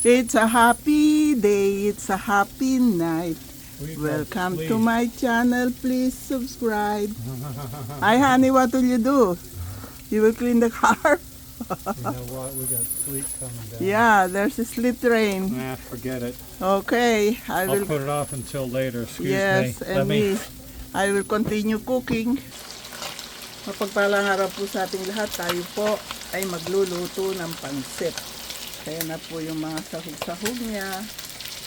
It's a happy day, it's a happy night. Welcome to my channel, please subscribe. Hi honey, what will you do? You will clean the car? You know what? We got sleet coming down. Yeah, there's a sleet rain. Nah, forget it. Okay, I I'll will. put it off until later. Excuse Yes, me. and I will continue cooking. Mapagpalang araw po sa ating lahat. Tayo po ay magluluto ng pansit. Kaya na po yung mga sahog-sahog niya.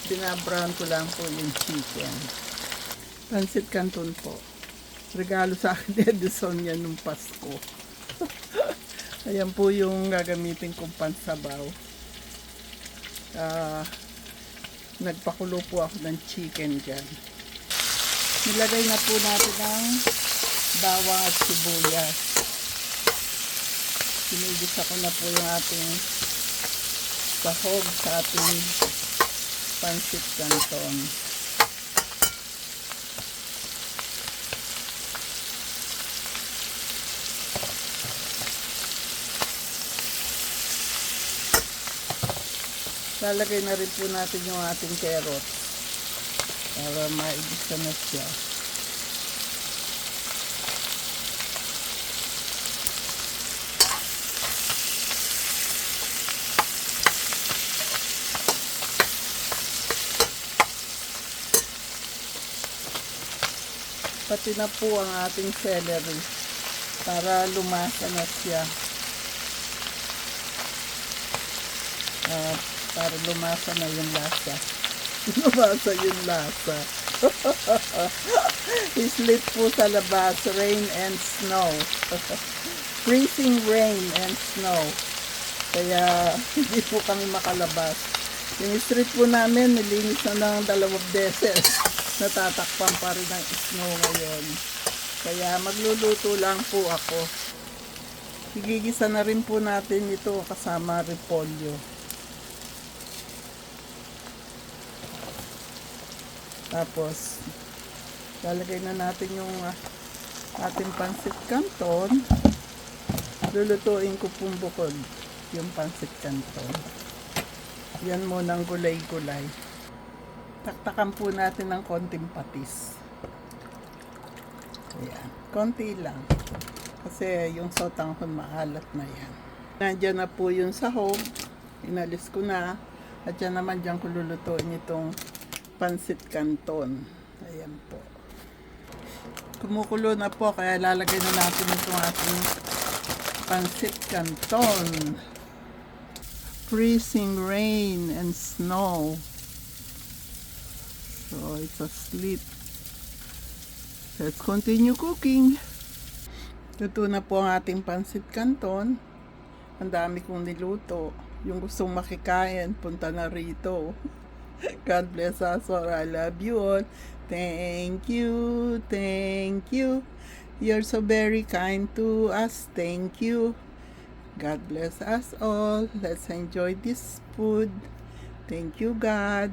Binabrown ko lang po yung chicken. Pansit Canton po. Regalo sa akin ni Edison yan nung Pasko. Ayan po yung gagamitin kong pansabaw. Nagpakulo po ako ng chicken dyan. Nilagay na po natin ang bawang at sibuyas. Sinigisa ko na po yung ating sahog sa ating pansit canton. Lalagay na rin po natin yung ating carrots para maigisa na siya. Pati na po ang ating celery para lumasa na siya. Para lumasa na yung lasa. Lumasa yung lasa. Islit po sa labas, rain and snow. Freezing rain and snow. Kaya hindi po kami makalabas. Yung street po namin, nilinis na ng 2 beses. Natatakpan pa rin ng snow ngayon. Kaya magluluto lang po ako. Igigisa na rin po natin ito kasama repolyo. Tapos, lalagay na natin yung ating pansit canton. Lulutuin ko pong bukod yung pansit canton. Yan munang gulay-gulay. Taktakan po natin ng konting patis. Ayan, konti lang. Kasi yung sotanghon maalat na yan. Nandiyan na po yung sahog. Inalis ko na. At yan naman dyan ko lulutuin itong pansit canton. Ayan po. Kumukulo na po kaya lalagay na natin itong ating pansit canton. Freezing rain and snow. So it's a sleet. Let's continue cooking. Luto na po ang ating pansit canton. Ang dami kong niluto. Yung gustong makikain, punta na rito. God bless us all. I love you all. Thank you. Thank you. You're so very kind to us. Thank you. God bless us all. Let's enjoy this food. Thank you, God.